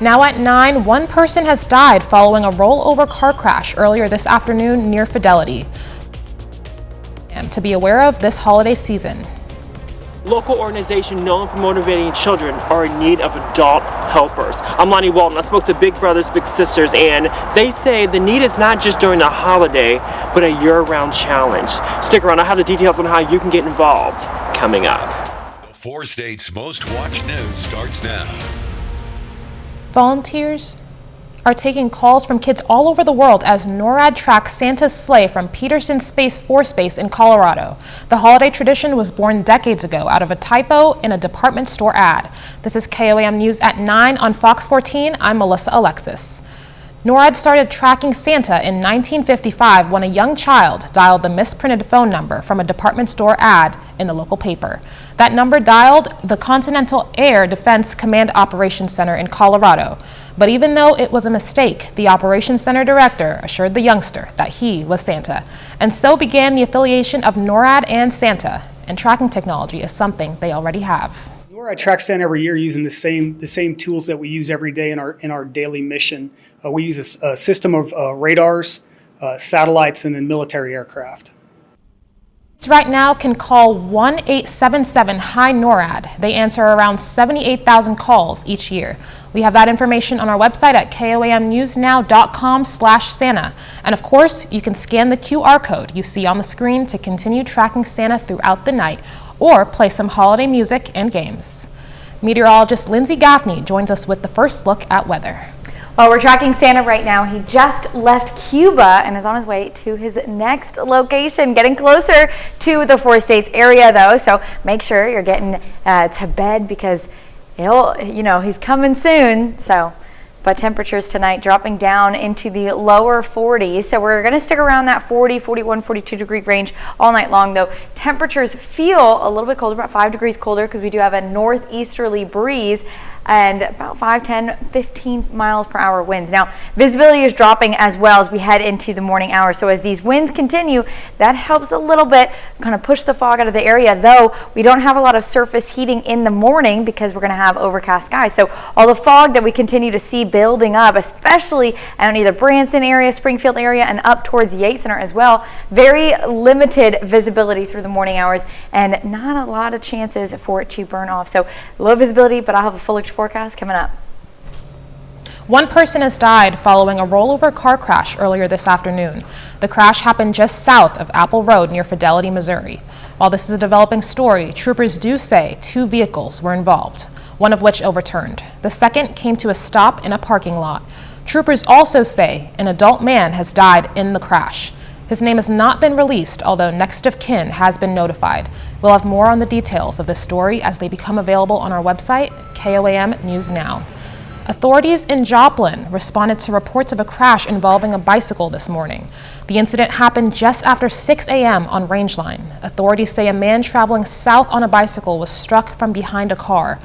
Now at 9, one person has died following a rollover car crash earlier this afternoon near Fidelity. And to be aware of this holiday season. Local organization known for motivating children are in need of adult helpers. I'm Lonnie Walton. I spoke to Big Brothers Big Sisters, and they say the need is not just during the holiday, but a year-round challenge. Stick around. I have the details on how you can get involved coming up. The 4 states' most watched news starts now. Volunteers are taking calls from kids all over the world as NORAD tracks Santa's sleigh from Peterson Space Force Base in Colorado. The holiday tradition was born decades ago out of a typo in a department store ad. This is KOAM News at 9 on Fox 14. I'm Melissa Alexis. NORAD started tracking Santa in 1955 when a young child dialed the misprinted phone number from a department store ad in the local paper. That number dialed the Continental Air Defense Command Operations Center in Colorado. But even though it was a mistake, the Operations Center director assured the youngster that he was Santa. And so began the affiliation of NORAD and Santa. And tracking technology is something they already have. NORAD tracks Santa every year using the same tools that we use every day in our daily mission. We use a system of radars, satellites, and then military aircraft. Right now can call 1-877-HI-NORAD. They answer around 78,000 calls each year. We have that information on our website at koamnewsnow.com/Santa. And of course, you can scan the QR code you see on the screen to continue tracking Santa throughout the night or play some holiday music and games. Meteorologist Lindsay Gaffney joins us with the first look at weather. Well, we're tracking Santa right now. He just left Cuba and is on his way to his next location, getting closer to the 4 states area though. So make sure you're getting to bed because he's coming soon. But temperatures tonight dropping down into the lower 40s. So we're going to stick around that 40, 41, 42 degree range all night long though. Temperatures feel a little bit colder, about 5 degrees colder because we do have a northeasterly breeze and about 5, 10, 15 miles per hour winds. Now, visibility is dropping as well as we head into the morning hours. So as these winds continue, that helps a little bit kind of push the fog out of the area, though we don't have a lot of surface heating in the morning because we're going to have overcast skies. So all the fog that we continue to see building up, especially out in the Branson area, Springfield area, and up towards Yates Center as well, very limited visibility through the morning hours and not a lot of chances for it to burn off. So low visibility, but I'll have a full forecast coming up. One person has died following a rollover car crash earlier this afternoon. The crash happened just south of Apple Road near Fidelity, Missouri. While this is a developing story, troopers do say 2 vehicles were involved, one of which overturned. The second came to a stop in a parking lot. Troopers also say an adult man has died in the crash. His name has not been released, although next of kin has been notified. We'll have more on the details of this story as they become available on our website, KOAM News Now. Authorities in Joplin responded to reports of a crash involving a bicycle this morning. The incident happened just after 6 a.m. on Rangeline. Authorities say a man traveling south on a bicycle was struck from behind a car.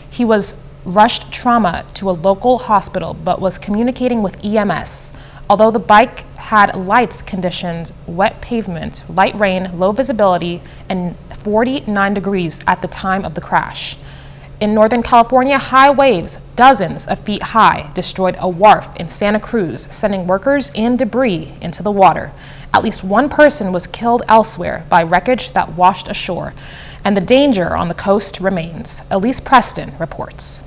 He was rushed trauma to a local hospital but was communicating with EMS. Although the bike had lights conditions, wet pavement, light rain, low visibility, and 49 degrees at the time of the crash. In Northern California, high waves, dozens of feet high, destroyed a wharf in Santa Cruz, sending workers and debris into the water. At least one person was killed elsewhere by wreckage that washed ashore, and the danger on the coast remains. Elise Preston reports.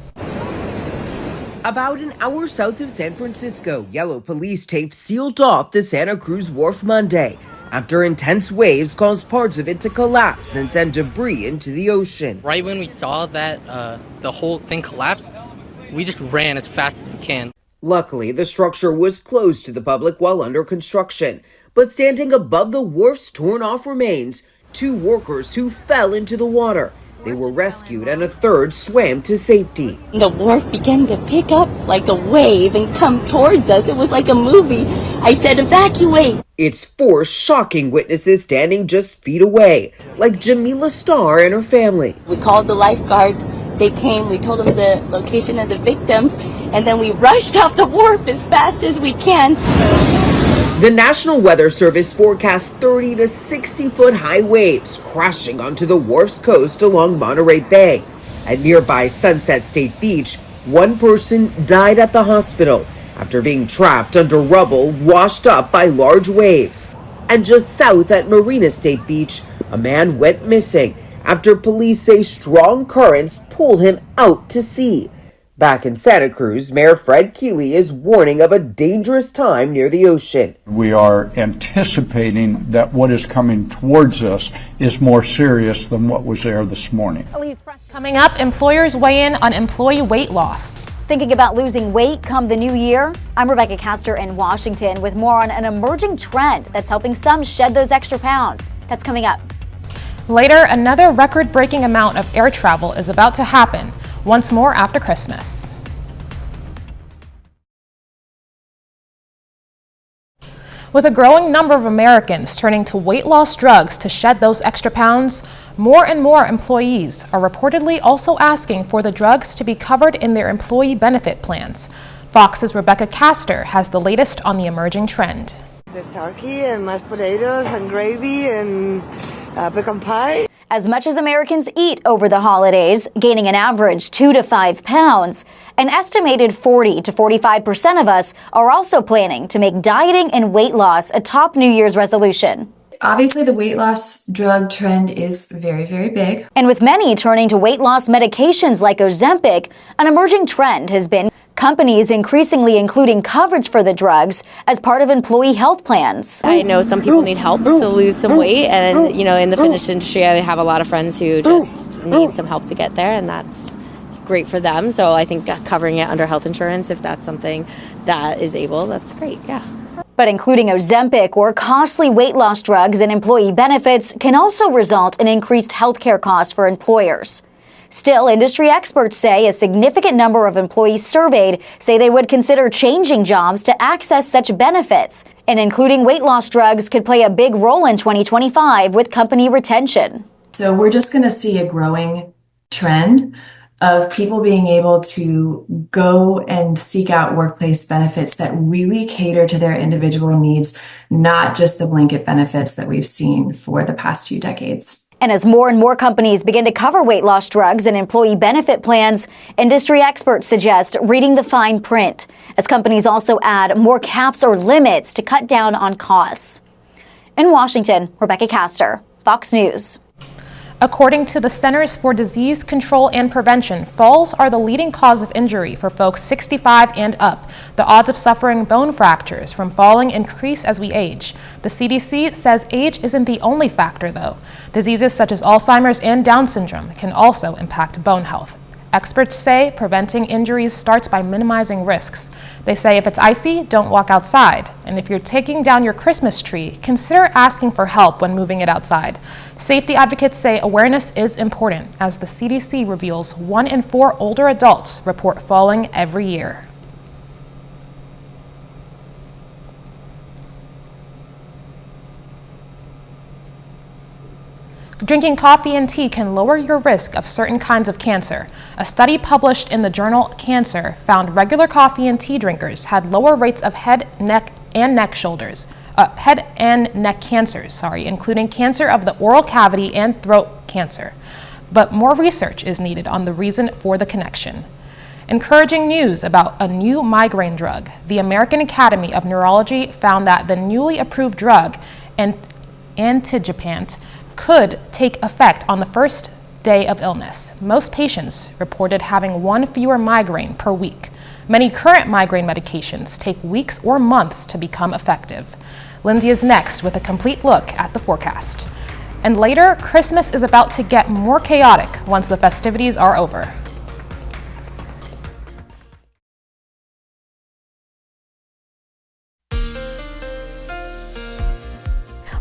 About an hour south of San Francisco, yellow police tape sealed off the Santa Cruz Wharf Monday after intense waves caused parts of it to collapse and send debris into the ocean. Right when we saw that the whole thing collapsed, we just ran as fast as we can. Luckily, the structure was closed to the public while under construction, but standing above the wharf's torn-off remains, 2 workers who fell into the water. They were rescued and a third swam to safety. The wharf began to pick up like a wave and come towards us. It was like a movie. I said, evacuate. It's 4 shocking witnesses standing just feet away, like Jamila Starr and her family. We called the lifeguards. They came, we told them the location of the victims, and then we rushed off the wharf as fast as we can. The National Weather Service forecasts 30 to 60 foot high waves crashing onto the wharf's coast along Monterey Bay. At nearby Sunset State Beach, One person died at the hospital after being trapped under rubble washed up by large waves. And just south at Marina State Beach, a man went missing after police say strong currents pulled him out to sea. Back in Santa Cruz, Mayor Fred Keeley is warning of a dangerous time near the ocean. We are anticipating that what is coming towards us is more serious than what was there this morning. Coming up, employers weigh in on employee weight loss. Thinking about losing weight come the new year? I'm Rebecca Castor in Washington with more on an emerging trend that's helping some shed those extra pounds. That's coming up. Later, another record-breaking amount of air travel is about to happen, once more after Christmas. With a growing number of Americans turning to weight loss drugs to shed those extra pounds, more and more employees are reportedly also asking for the drugs to be covered in their employee benefit plans. Fox's Rebecca Castor has the latest on the emerging trend. The turkey and mashed potatoes and gravy and pecan pie. As much as Americans eat over the holidays, gaining an average 2 to 5 pounds, an estimated 40 to 45% of us are also planning to make dieting and weight loss a top New Year's resolution. Obviously, the weight loss drug trend is very, very big. And with many turning to weight loss medications like Ozempic, an emerging trend has been companies increasingly including coverage for the drugs as part of employee health plans. I know some people need help to lose some weight, and in the fitness industry, I have a lot of friends who just need some help to get there, and that's great for them. So I think covering it under health insurance, if that's something that is able, that's great, yeah. But including Ozempic or costly weight loss drugs and employee benefits can also result in increased healthcare costs for employers. Still, industry experts say a significant number of employees surveyed say they would consider changing jobs to access such benefits, and including weight loss drugs could play a big role in 2025 with company retention. So we're just going to see a growing trend of people being able to go and seek out workplace benefits that really cater to their individual needs, not just the blanket benefits that we've seen for the past few decades. And as more and more companies begin to cover weight loss drugs and employee benefit plans, industry experts suggest reading the fine print, as companies also add more caps or limits to cut down on costs. In Washington, Rebecca Castor, Fox News. According to the Centers for Disease Control and Prevention, falls are the leading cause of injury for folks 65 and up. The odds of suffering bone fractures from falling increase as we age. The CDC says age isn't the only factor, though. Diseases such as Alzheimer's and Down syndrome can also impact bone health. Experts say preventing injuries starts by minimizing risks. They say if it's icy, don't walk outside. And if you're taking down your Christmas tree, consider asking for help when moving it outside. Safety advocates say awareness is important, as the CDC reveals 1 in 4 older adults report falling every year. Drinking coffee and tea can lower your risk of certain kinds of cancer. A study published in the journal Cancer found regular coffee and tea drinkers had lower rates of head and neck cancers, including cancer of the oral cavity and throat cancer. But more research is needed on the reason for the connection. Encouraging news about a new migraine drug. The American Academy of Neurology found that the newly approved drug, Antigepant, could take effect on the first day of illness. Most patients reported having 1 fewer migraine per week. Many current migraine medications take weeks or months to become effective. Lindsay is next with a complete look at the forecast. And later, Christmas is about to get more chaotic once the festivities are over.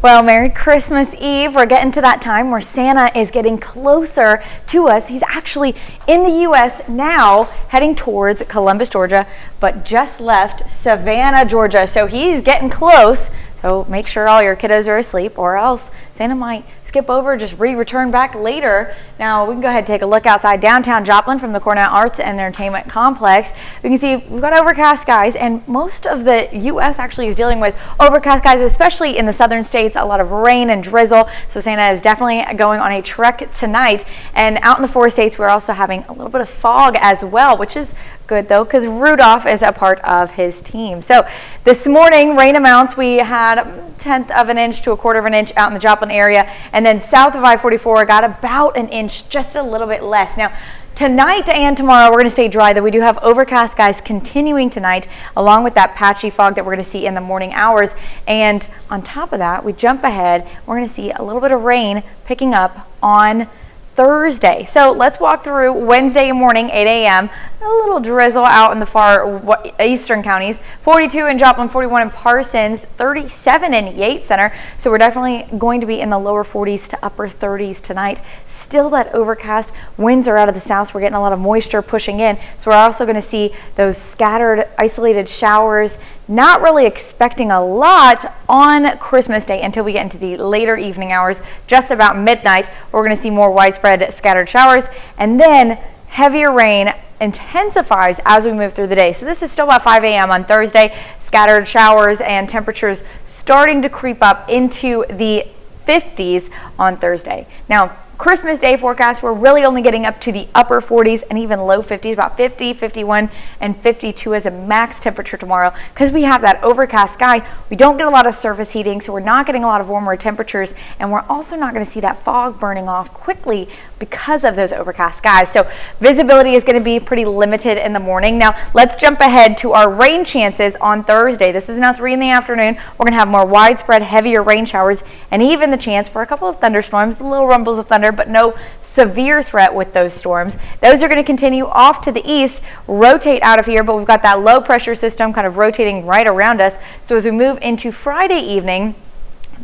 Well, Merry Christmas Eve. We're getting to that time where Santa is getting closer to us. He's actually in the U.S. now, heading towards Columbus, Georgia, but just left Savannah, Georgia. So he's getting close. So make sure all your kiddos are asleep, or else Santa might skip over, just return back later. Now we can go ahead and take a look outside downtown Joplin from the Cornell Arts and Entertainment Complex. We can see we've got overcast skies, and most of the U.S. actually is dealing with overcast skies, especially in the southern states, a lot of rain and drizzle. So Santa is definitely going on a trek tonight. And out in the 4 states, we're also having a little bit of fog as well, which is good though, because Rudolph is a part of his team. So this morning, rain amounts, we had 1/10 of an inch to 1/4 of an inch out in the Joplin area, and then south of I-44 got about an inch, just a little bit less. Now, tonight and tomorrow, we're going to stay dry, though we do have overcast skies continuing tonight, along with that patchy fog that we're going to see in the morning hours. And on top of that, we jump ahead, we're going to see a little bit of rain picking up on Thursday. So let's walk through Wednesday morning, 8 a.m. A little drizzle out in the far eastern counties. 42 in Joplin, 41 in Parsons, 37 in Yates Center. So we're definitely going to be in the lower 40s to upper 30s tonight. Still that overcast. Winds are out of the south. So we're getting a lot of moisture pushing in. So we're also going to see those scattered, isolated showers. Not really expecting a lot on Christmas Day until we get into the later evening hours, just about midnight. We're going to see more widespread scattered showers, and then heavier rain intensifies as we move through the day. So this is still about 5 a.m. on Thursday. Scattered showers and temperatures starting to creep up into the 50s on Thursday. Now, Christmas Day forecast, we're really only getting up to the upper 40s and even low 50s, about 50, 51, and 52 as a max temperature tomorrow. Because we have that overcast sky, we don't get a lot of surface heating, so we're not getting a lot of warmer temperatures, and we're also not going to see that fog burning off quickly because of those overcast skies. So visibility is going to be pretty limited in the morning. Now, let's jump ahead to our rain chances on Thursday. This is now 3 in the afternoon. We're going to have more widespread, heavier rain showers, and even the chance for a couple of thunderstorms, little rumbles of thunder, but no severe threat with those storms. Those are going to continue off to the east, rotate out of here, but we've got that low pressure system kind of rotating right around us. So as we move into Friday evening,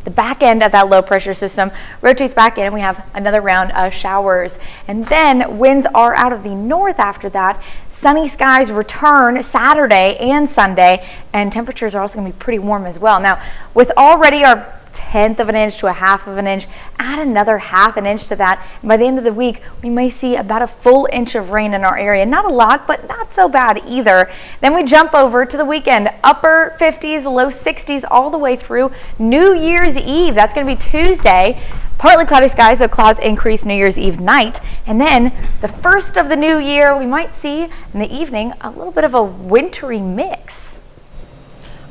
the back end of that low pressure system rotates back in, and we have another round of showers. And then winds are out of the north after that. Sunny skies return Saturday and Sunday, and temperatures are also going to be pretty warm as well. Now, with already our 1/10 of an inch to a 1/2 of an inch, add another 1/2 an inch to that, and by the end of the week we may see about a full inch of rain in our area. Not a lot, but not so bad either. Then we jump over to the weekend, upper 50s, low 60s all the way through New Year's Eve. That's going to be Tuesday. Partly cloudy skies, so clouds increase New Year's Eve night. And then the first of the new year, we might see in the evening a little bit of a wintry mix.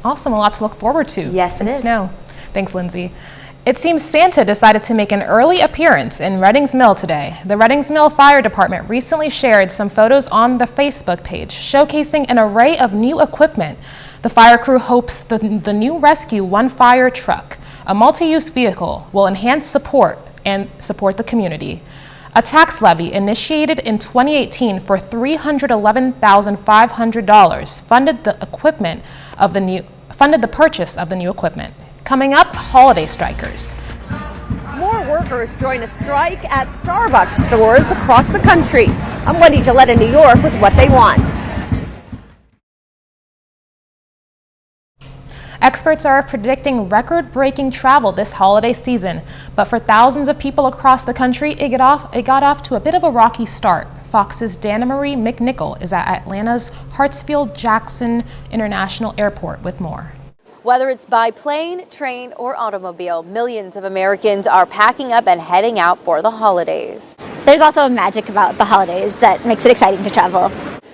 Awesome, a lot to look forward to. Yes, it is. Snow. Thanks, Lindsay. It seems Santa decided to make an early appearance in Reddings Mill today. The Reddings Mill Fire Department recently shared some photos on the Facebook page showcasing an array of new equipment. The fire crew hopes the new Rescue One Fire truck, a multi-use vehicle, will enhance support the community. A tax levy initiated in 2018 for $311,500 funded the purchase of the new equipment. Coming up, holiday strikers. More workers join a strike at Starbucks stores across the country. I'm Wendy Gillette in New York with what they want. Experts are predicting record-breaking travel this holiday season, but for thousands of people across the country, it got off to a bit of a rocky start. Fox's Dana Marie McNichol is at Atlanta's Hartsfield-Jackson International Airport with more. Whether it's by plane, train, or automobile, millions of Americans are packing up and heading out for the holidays. There's also a magic about the holidays that makes it exciting to travel.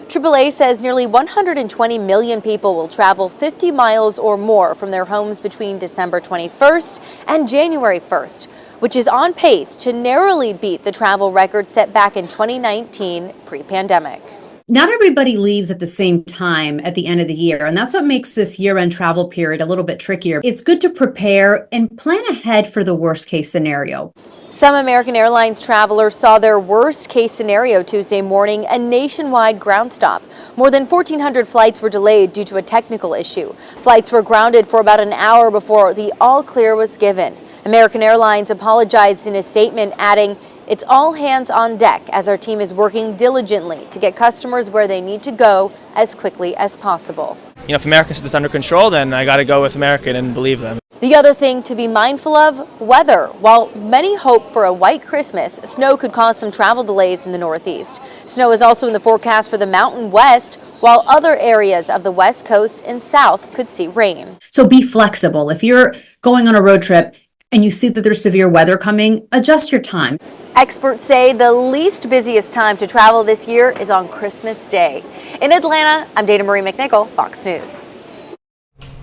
AAA says nearly 120 million people will travel 50 miles or more from their homes between December 21st and January 1st, which is on pace to narrowly beat the travel record set back in 2019 pre-pandemic. Not everybody leaves at the same time at the end of the year, and that's what makes this year-end travel period a little bit trickier. It's good to prepare and plan ahead for the worst-case scenario. Some American Airlines travelers saw their worst-case scenario Tuesday morning, a nationwide ground stop. More than 1,400 flights were delayed due to a technical issue. Flights were grounded for about an hour before the all-clear was given. American Airlines apologized in a statement, adding, "It's all hands on deck as our team is working diligently to get customers where they need to go as quickly as possible." You know, if American says it's under control, then I got to go with American and believe them. The other thing to be mindful of, weather. While many hope for a white Christmas, snow could cause some travel delays in the Northeast. Snow is also in the forecast for the Mountain West, while other areas of the West Coast and South could see rain. So be flexible. If you're going on a road trip and you see that there's severe weather coming, adjust your time. Experts say the least busiest time to travel this year is on Christmas Day. In Atlanta, I'm Dana Marie McNichol, Fox News.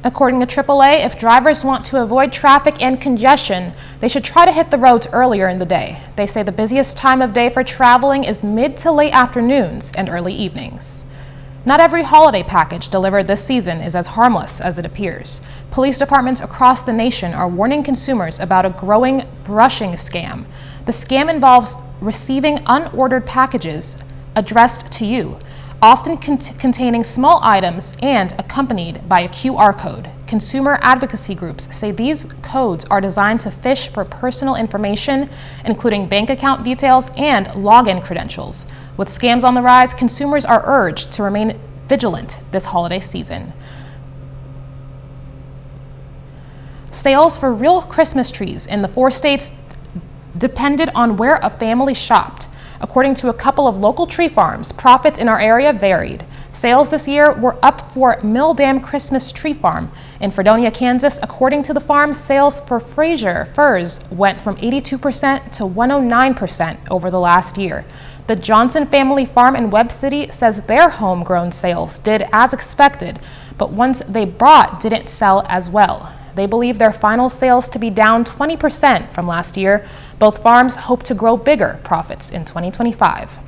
According to AAA, if drivers want to avoid traffic and congestion, they should try to hit the roads earlier in the day. They say the busiest time of day for traveling is mid to late afternoons and early evenings. Not every holiday package delivered this season is as harmless as it appears. Police departments across the nation are warning consumers about a growing brushing scam. The scam involves receiving unordered packages addressed to you, often containing small items and accompanied by a QR code. Consumer advocacy groups say these codes are designed to fish for personal information, including bank account details and login credentials. With scams on the rise, consumers are urged to remain vigilant this holiday season. Sales for real Christmas trees in the 4 states depended on where a family shopped. According to a couple of local tree farms, profits in our area varied. Sales this year were up for Mill Dam Christmas Tree Farm in Fredonia, Kansas. According to the farm, sales for Fraser firs went from 82% to 109% over the last year. The Johnson family farm in Webb City says their homegrown sales did as expected, but ones they bought didn't sell as well. They believe their final sales to be down 20% from last year. Both farms hope to grow bigger profits in 2025.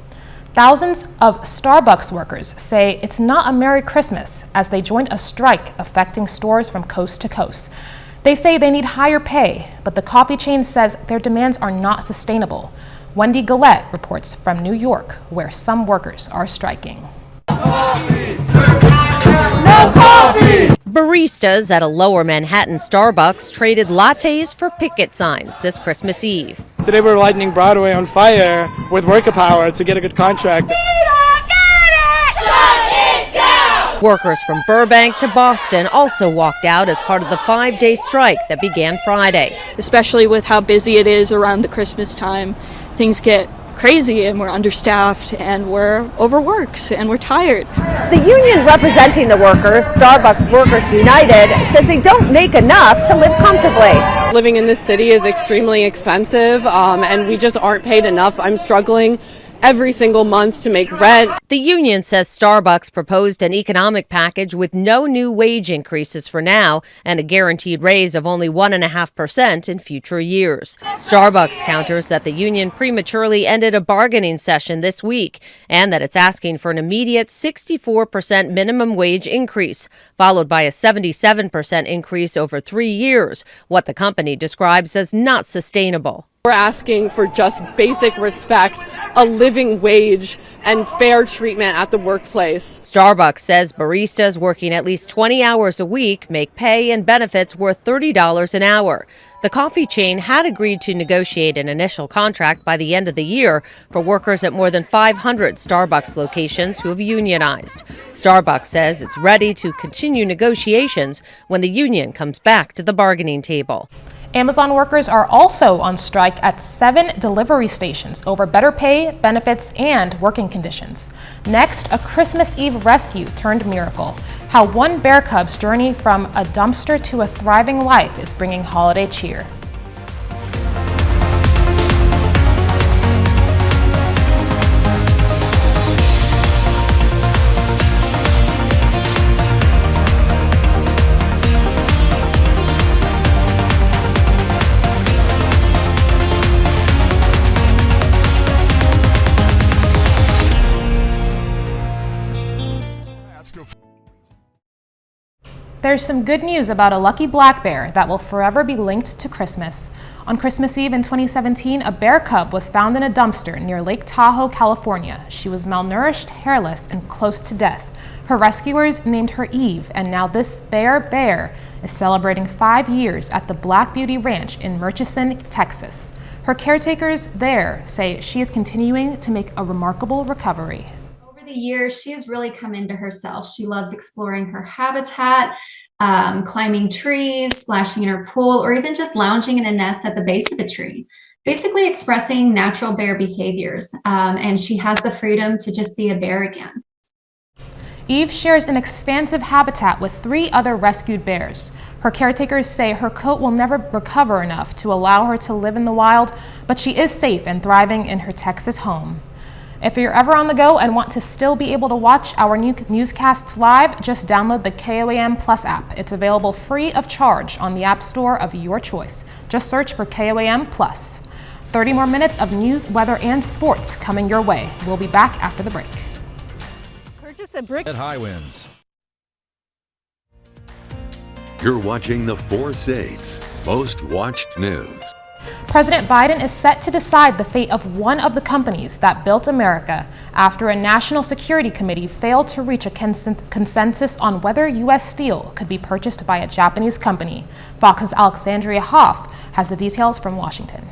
Thousands of Starbucks workers say it's not a Merry Christmas as they joined a strike affecting stores from coast to coast. They say they need higher pay, but the coffee chain says their demands are not sustainable. Wendy Gillette reports from New York, where some workers are striking. No coffee! Baristas at a lower Manhattan Starbucks traded lattes for picket signs this Christmas Eve. Today we're lighting Broadway on fire with worker power to get a good contract. Workers from Burbank to Boston also walked out as part of the 5-day strike that began Friday. Especially with how busy it is around the Christmas time, things get crazy and we're understaffed and we're overworked and we're tired. The union representing the workers, Starbucks Workers United, says they don't make enough to live comfortably. Living in this city is extremely expensive and we just aren't paid enough. I'm struggling every single month to make rent. The union says Starbucks proposed an economic package with no new wage increases for now and a guaranteed raise of only 1.5% in future years. Starbucks counters that the union prematurely ended a bargaining session this week and that it's asking for an immediate 64% minimum wage increase, followed by a 77% increase over 3 years, what the company describes as not sustainable. We're asking for just basic respect, a living wage, and fair treatment at the workplace. Starbucks says baristas working at least 20 hours a week make pay and benefits worth $30 an hour. The coffee chain had agreed to negotiate an initial contract by the end of the year for workers at more than 500 Starbucks locations who have unionized. Starbucks says it's ready to continue negotiations when the union comes back to the bargaining table. Amazon workers are also on strike at 7 delivery stations over better pay, benefits, and working conditions. Next, a Christmas Eve rescue turned miracle. How one bear cub's journey from a dumpster to a thriving life is bringing holiday cheer. There's some good news about a lucky black bear that will forever be linked to Christmas. On Christmas Eve in 2017, a bear cub was found in a dumpster near Lake Tahoe, California. She was malnourished, hairless, and close to death. Her rescuers named her Eve, and now this bear is celebrating 5 years at the Black Beauty Ranch in Murchison, Texas. Her caretakers there say she is continuing to make a remarkable recovery. Over the years, she has really come into herself. She loves exploring her habitat, climbing trees, splashing in her pool, or even just lounging in a nest at the base of a tree, basically expressing natural bear behaviors. And she has the freedom to just be a bear again. Eve shares an expansive habitat with 3 other rescued bears. Her caretakers say her coat will never recover enough to allow her to live in the wild, but she is safe and thriving in her Texas home. If you're ever on the go and want to still be able to watch our new newscasts live, just download the KOAM Plus app. It's available free of charge on the App Store of your choice. Just search for KOAM Plus. 30 more minutes of news, weather, and sports coming your way. We'll be back after the break. Purchase a brick at high winds. You're watching the 4 States most watched news. President Biden is set to decide the fate of one of the companies that built America after a National Security Committee failed to reach a consensus on whether U.S. Steel could be purchased by a Japanese company. Fox's Alexandria Hoff has the details from Washington.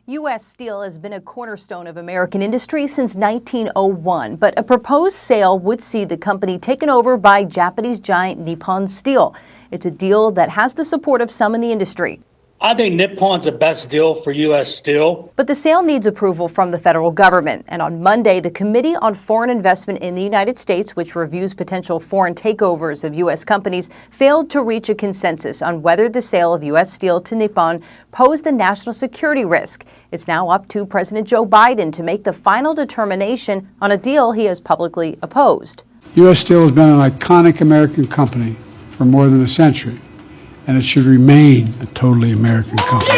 U.S. Steel has been a cornerstone of American industry since 1901, but a proposed sale would see the company taken over by Japanese giant Nippon Steel. It's a deal that has the support of some in the industry. I think Nippon's the best deal for U.S. Steel. But the sale needs approval from the federal government. And on Monday, the Committee on Foreign Investment in the United States, which reviews potential foreign takeovers of U.S. companies, failed to reach a consensus on whether the sale of U.S. Steel to Nippon posed a national security risk. It's now up to President Joe Biden to make the final determination on a deal he has publicly opposed. U.S. Steel has been an iconic American company for more than a century, and it should remain a totally American company.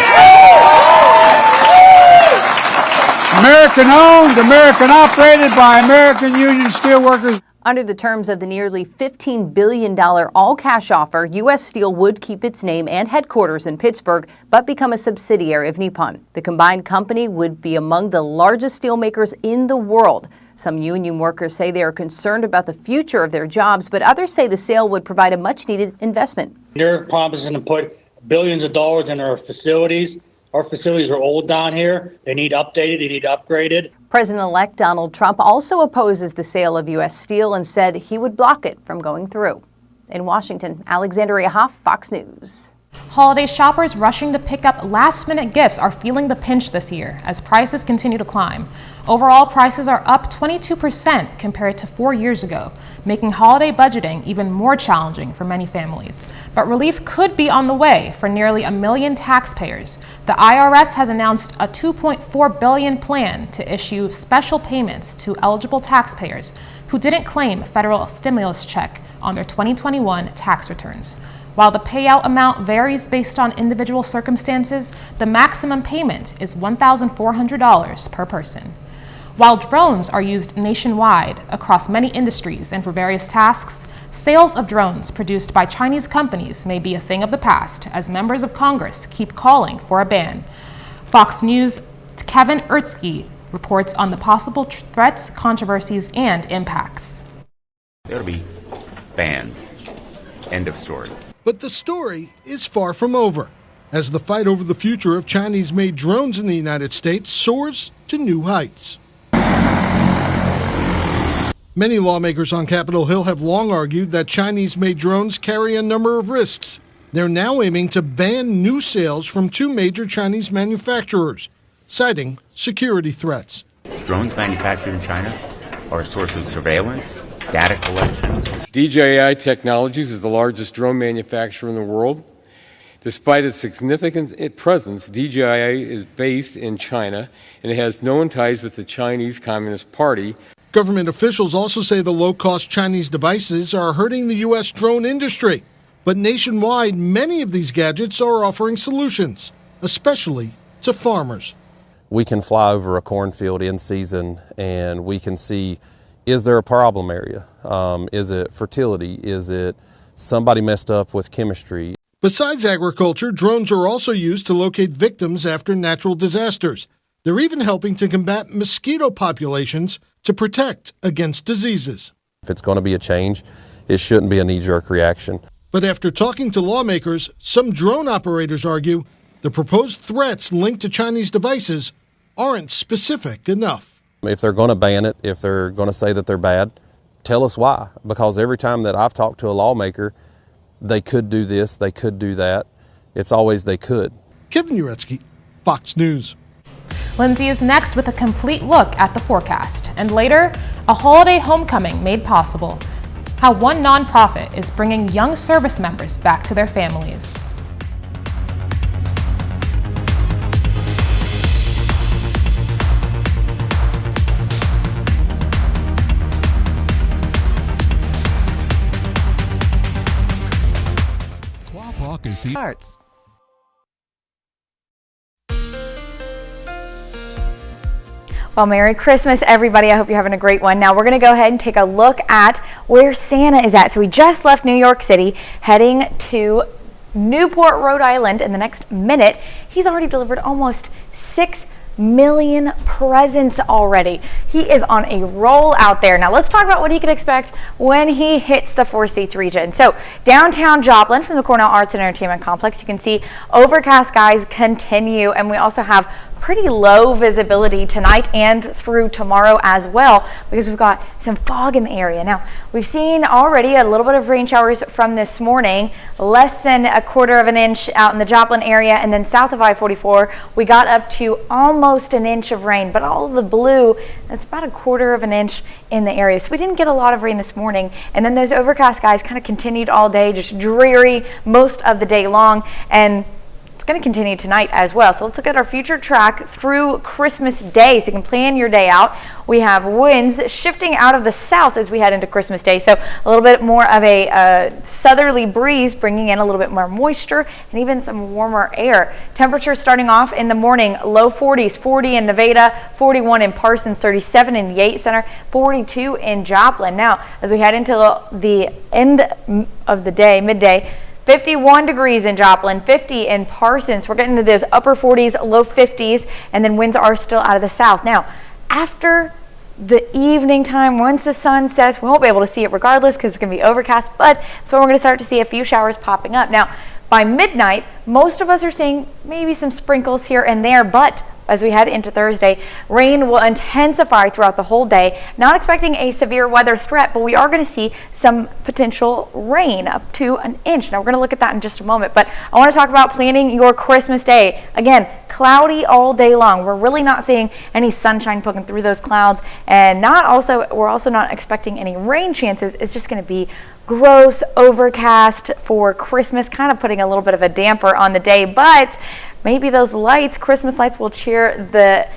American owned, American operated by American union steelworkers. Under the terms of the nearly $15 billion all-cash offer, U.S. Steel would keep its name and headquarters in Pittsburgh, but become a subsidiary of Nippon. The combined company would be among the largest steelmakers in the world. Some union workers say they are concerned about the future of their jobs, but others say the sale would provide a much-needed investment. They're promising to put billions of dollars in our facilities. Our facilities are old down here. They need updated, they need upgraded. President-elect Donald Trump also opposes the sale of U.S. Steel and said he would block it from going through. In Washington, Alexandria Hoff, Fox News. Holiday shoppers rushing to pick up last-minute gifts are feeling the pinch this year as prices continue to climb. Overall, prices are up 22% compared to 4 years ago, making holiday budgeting even more challenging for many families. But relief could be on the way for nearly 1 million taxpayers. The IRS has announced a $2.4 billion plan to issue special payments to eligible taxpayers who didn't claim federal stimulus check on their 2021 tax returns. While the payout amount varies based on individual circumstances, the maximum payment is $1,400 per person. While drones are used nationwide across many industries and for various tasks, sales of drones produced by Chinese companies may be a thing of the past as members of Congress keep calling for a ban. Fox News' Kevin Ertzke reports on the possible threats, controversies, and impacts. It ought to be banned. End of story. But the story is far from over, as the fight over the future of Chinese-made drones in the United States soars to new heights. Many lawmakers on Capitol Hill have long argued that Chinese-made drones carry a number of risks. They're now aiming to ban new sales from 2 major Chinese manufacturers, citing security threats. Drones manufactured in China are a source of surveillance, data collection. DJI Technologies is the largest drone manufacturer in the world. Despite its significant presence, DJI is based in China and it has known ties with the Chinese Communist Party. Government officials also say the low-cost Chinese devices are hurting the U.S. drone industry. But nationwide, many of these gadgets are offering solutions, especially to farmers. We can fly over a cornfield in season and we can see, is there a problem area? Is it fertility? Is it somebody messed up with chemistry? Besides agriculture, drones are also used to locate victims after natural disasters. They're even helping to combat mosquito populations to protect against diseases. If it's going to be a change, it shouldn't be a knee-jerk reaction. But after talking to lawmakers, some drone operators argue the proposed threats linked to Chinese devices aren't specific enough. If they're going to ban it, if they're going to say that they're bad, tell us why. Because every time that I've talked to a lawmaker, they could do this, they could do that. It's always they could. Kevin Uretsky, Fox News. Lindsay is next with a complete look at the forecast. And later, a holiday homecoming made possible. how one nonprofit is bringing young service members back to their families. Arts. Well, Merry Christmas, everybody. I hope you're having a great one. Now, we're going to go ahead and take a look at where Santa is at. So we just left New York City, heading to Newport, Rhode Island. In the next minute, he's already delivered almost 6 million presents already. He is on a roll out there. Now let's talk about what he can expect when he hits the 4 states region. So downtown Joplin from the Cornell Arts and Entertainment Complex, you can see overcast skies continue, and we also have pretty low visibility tonight and through tomorrow as well, because we've got some fog in the area. Now, we've seen already a little bit of rain showers from this morning, less than 1/4 inch out in the Joplin area, and then south of I-44, we got up to almost an inch of rain, but all of the blue, that's about 1/4 inch in the area. So we didn't get a lot of rain this morning, and then those overcast skies kind of continued all day, just dreary most of the day long, and it's going to continue tonight as well. So let's look at our future track through Christmas Day so you can plan your day out. We have winds shifting out of the south as we head into Christmas Day. So a little bit more of a southerly breeze, bringing in a little bit more moisture and even some warmer air. Temperatures starting off in the morning, low 40s, 40 in Nevada, 41 in Parsons, 37 in the Yates Center, 42 in Joplin. Now, as we head into the end of the day, midday, 51 degrees in Joplin, 50 in Parsons. We're getting to those upper 40s, low 50s, and then winds are still out of the south. Now, after the evening time, once the sun sets, we won't be able to see it regardless because it's going to be overcast, but so we're going to start to see a few showers popping up. Now, by midnight, most of us are seeing maybe some sprinkles here and there, but as we head into Thursday, rain will intensify throughout the whole day. Not expecting a severe weather threat, but we are going to see some potential rain up to an inch. Now, we're going to look at that in just a moment, but I want to talk about planning your Christmas Day. Again, cloudy all day long. We're really not seeing any sunshine poking through those clouds, and we're also not expecting any rain chances. It's just going to be gross overcast for Christmas, kind of putting a little bit of a damper on the day, but maybe those lights, Christmas lights, will cheer the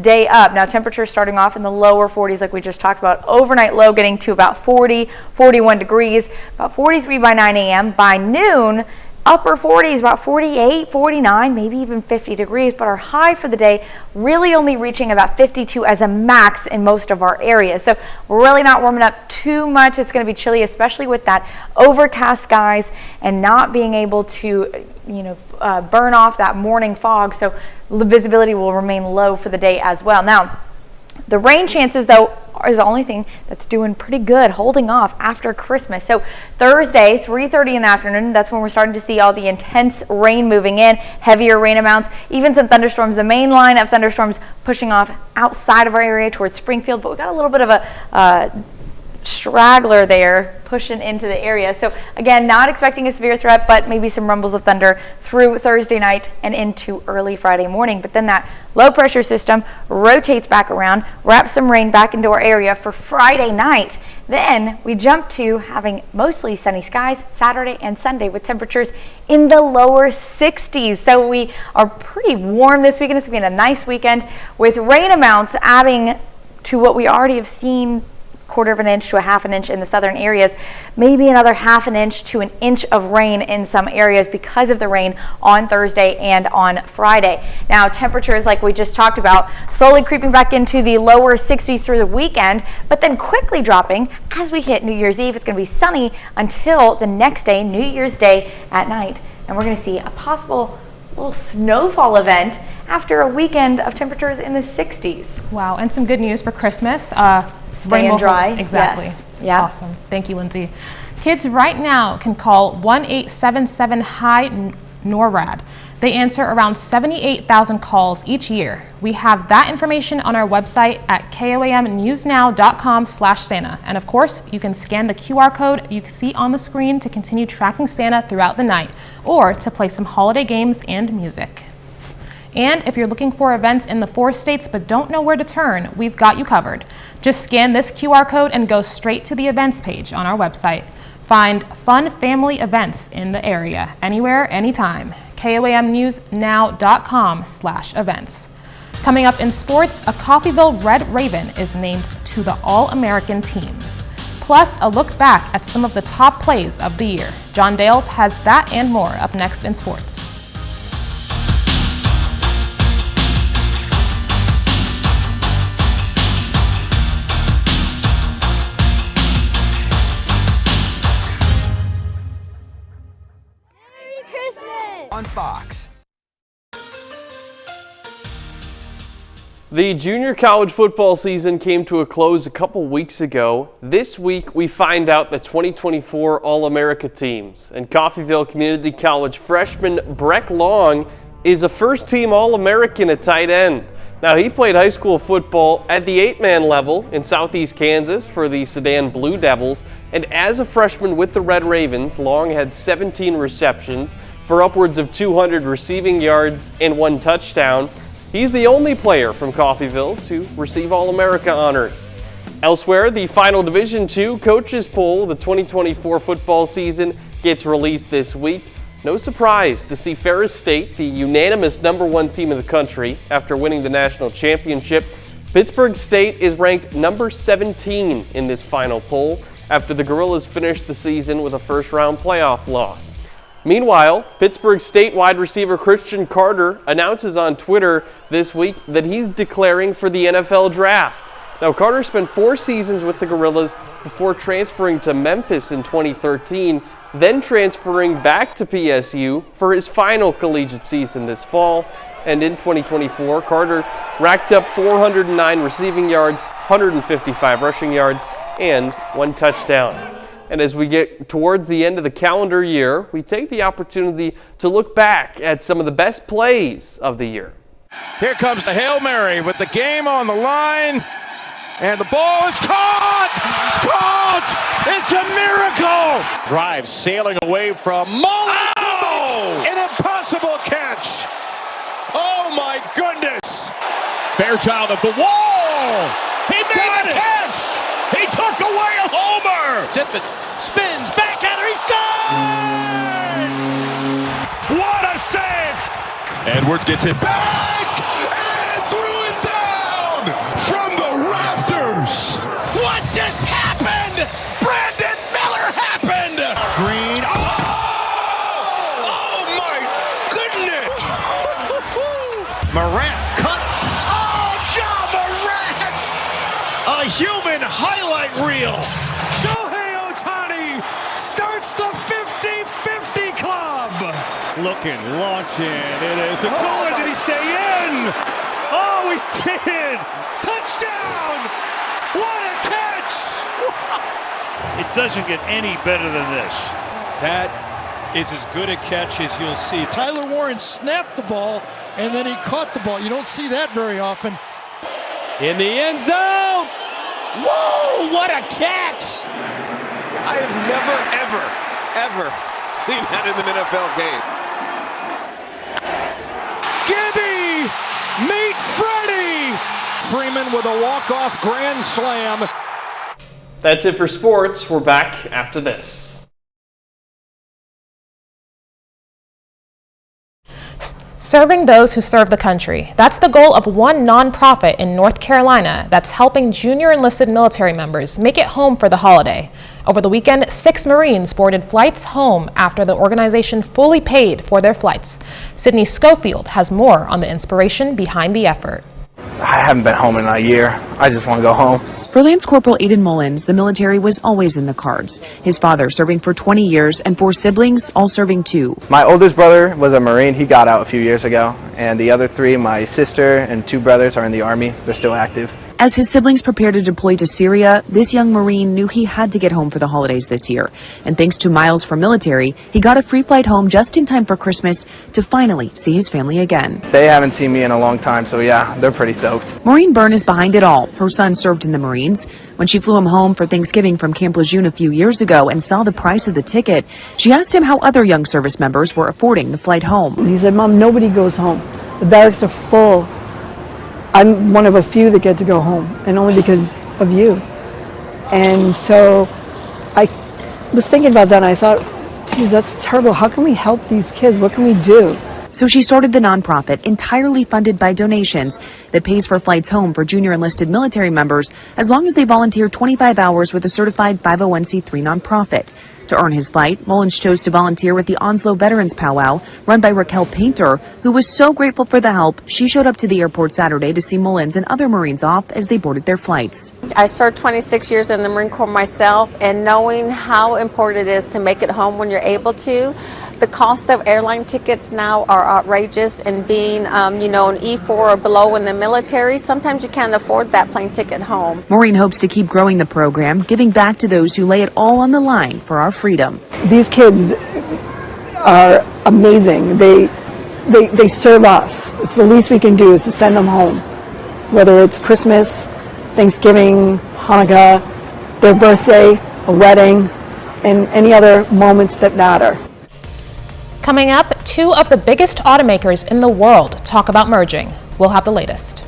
day up. Now, temperatures starting off in the lower 40s like we just talked about. Overnight low getting to about 40, 41 degrees, about 43 by 9 a.m. By noon, upper 40s, about 48, 49, maybe even 50 degrees, but our high for the day really only reaching about 52 as a max in most of our areas. So we're really not warming up too much. It's going to be chilly, especially with that overcast skies and not being able to burn off that morning fog. So the visibility will remain low for the day as well. Now, the rain chances, though, is the only thing that's doing pretty good, holding off after Christmas. So Thursday, 3:30 in the afternoon, that's when we're starting to see all the intense rain moving in, heavier rain amounts, even some thunderstorms. The main line of thunderstorms pushing off outside of our area towards Springfield, but we got a little bit of a straggler there pushing into the area. So again, not expecting a severe threat, but maybe some rumbles of thunder through Thursday night and into early Friday morning. But then that low pressure system rotates back around, wraps some rain back into our area for Friday night. Then we jump to having mostly sunny skies Saturday and Sunday with temperatures in the lower 60s. So we are pretty warm this weekend. It's going to be a nice weekend with rain amounts adding to what we already have seen, 1/4 inch to 1/2 inch in the southern areas, maybe another 1/2 inch to an inch of rain in some areas because of the rain on Thursday and on Friday. Now, temperatures, like we just talked about, slowly creeping back into the lower 60s through the weekend, but then quickly dropping as we hit New Year's Eve. It's going to be sunny until the next day, New Year's Day at night, and we're going to see a possible little snowfall event after a weekend of temperatures in the 60s. Wow, and some good news for Christmas. Staying dry. Exactly. Yes. Yeah. Awesome. Thank you, Lindsay. Kids right now can call 1-877-HI-NORAD. They answer around 78,000 calls each year. We have that information on our website at komnewsnow.com/Santa. And of course, you can scan the QR code you can see on the screen to continue tracking Santa throughout the night or to play some holiday games and music. And if you're looking for events in the 4 states but don't know where to turn, we've got you covered. Just scan this QR code and go straight to the events page on our website. Find fun family events in the area, anywhere, anytime. KOAMNewsNow.com/events. Coming up in sports, a Coffeyville Red Raven is named to the All-American team. Plus, a look back at some of the top plays of the year. John Dales has that and more up next in sports. On Fox. The junior college football season came to a close a couple weeks ago. This week, we find out the 2024 All-America teams. And Coffeyville Community College freshman Breck Long is a first-team All-American at tight end. Now, he played high school football at the 8-man level in Southeast Kansas for the Sedan Blue Devils. And as a freshman with the Red Ravens, Long had 17 receptions for upwards of 200 receiving yards and 1 touchdown. He's the only player from Coffeyville to receive All-America honors. Elsewhere, the final Division II coaches poll, the 2024 football season, gets released this week. No surprise to see Ferris State, the unanimous #1 team in the country after winning the national championship. Pittsburgh State is ranked number 17 in this final poll after the Gorillas finished the season with a first-round playoff loss. Meanwhile, Pittsburgh State wide receiver Christian Carter announces on Twitter this week that he's declaring for the NFL draft. Now, Carter spent 4 seasons with the Gorillas before transferring to Memphis in 2013, then transferring back to PSU for his final collegiate season this fall. And in 2024, Carter racked up 409 receiving yards, 155 rushing yards, and 1 touchdown. And as we get towards the end of the calendar year, we take the opportunity to look back at some of the best plays of the year. Here comes the Hail Mary with the game on the line. And the ball is caught! Caught! It's a miracle! Drive sailing away from Mullins. Oh! An impossible catch! Oh my goodness! Fairchild at the wall! He made the catch! He took away a homer! Tippett spins, backhander, he scores! What a save! Edwards gets it back and threw it down from the rafters! What just happened? Brandon Miller happened! Green, oh my goodness! Morant cut. Oh, John Morant! A human highlight reel. Shohei Ohtani starts the 50-50 club. Looking, launching, it is the goal. Did he stay in? Oh, he did! Touchdown! What a catch! It doesn't get any better than this. That is as good a catch as you'll see. Tyler Warren snapped the ball, and then he caught the ball. You don't see that very often. In the end zone! Whoa, what a catch! I have never, ever seen that in an NFL game. Gibby! Meet Freddie! Freeman with a walk-off grand slam. That's it for sports. We're back after this. Serving those who serve the country. That's the goal of one nonprofit in North Carolina that's helping junior enlisted military members make it home for the holiday. Over the weekend, 6 Marines boarded flights home after the organization fully paid for their flights. Sydney Schofield has more on the inspiration behind the effort. I haven't been home in a year. I just want to go home. For Lance Corporal Aiden Mullins, the military was always in the cards. His father serving for 20 years and 4 siblings all serving too. My oldest brother was a Marine. He got out a few years ago. And the other 3, my sister and 2 brothers, are in the Army. They're still active. As his siblings prepared to deploy to Syria, this young Marine knew he had to get home for the holidays this year. And thanks to Miles for Military, he got a free flight home just in time for Christmas to finally see his family again. They haven't seen me in a long time, so yeah, they're pretty stoked. Maureen Byrne is behind it all. Her son served in the Marines. When she flew him home for Thanksgiving from Camp Lejeune a few years ago and saw the price of the ticket, she asked him how other young service members were affording the flight home. He said, Mom, nobody goes home. The barracks are full. I'm one of a few that get to go home, and only because of you. And so I was thinking about that, and I thought, geez, that's terrible. How can we help these kids? What can we do? So she started the nonprofit, entirely funded by donations, that pays for flights home for junior enlisted military members as long as they volunteer 25 hours with a certified 501c3 nonprofit. To earn his flight, Mullins chose to volunteer with the Onslow Veterans Powwow, run by Raquel Painter, who was so grateful for the help, she showed up to the airport Saturday to see Mullins and other Marines off as they boarded their flights. I served 26 years in the Marine Corps myself, and knowing how important it is to make it home when you're able to. The cost of airline tickets now are outrageous, and being, an E4 or below in the military, sometimes you can't afford that plane ticket home. Maureen hopes to keep growing the program, giving back to those who lay it all on the line for our freedom. These kids are amazing. They serve us. It's the least we can do is to send them home, whether it's Christmas, Thanksgiving, Hanukkah, their birthday, a wedding, and any other moments that matter. Coming up, two of the biggest automakers in the world talk about merging. We'll have the latest.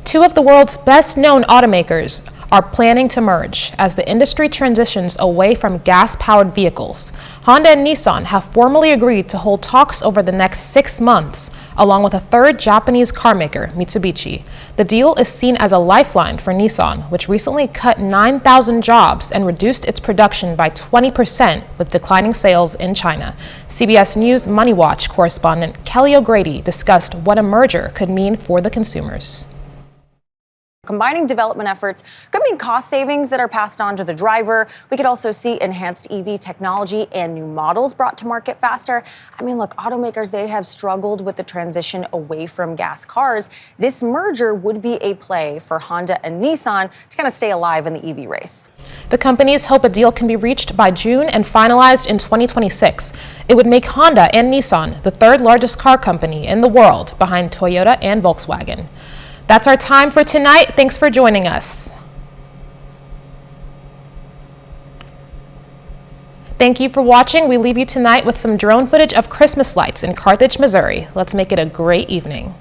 Two of the world's best-known automakers are planning to merge as the industry transitions away from gas-powered vehicles. Honda and Nissan have formally agreed to hold talks over the next 6 months, along with a third Japanese carmaker, Mitsubishi. The deal is seen as a lifeline for Nissan, which recently cut 9,000 jobs and reduced its production by 20% with declining sales in China. CBS News Money Watch correspondent Kelly O'Grady discussed what a merger could mean for the consumers. Combining development efforts could mean cost savings that are passed on to the driver. We could also see enhanced EV technology and new models brought to market faster. I mean, look, automakers, they have struggled with the transition away from gas cars. This merger would be a play for Honda and Nissan to kind of stay alive in the EV race. The companies hope a deal can be reached by June and finalized in 2026. It would make Honda and Nissan the third largest car company in the world behind Toyota and Volkswagen. That's our time for tonight. Thanks for joining us. Thank you for watching. We leave you tonight with some drone footage of Christmas lights in Carthage, Missouri. Let's make it a great evening.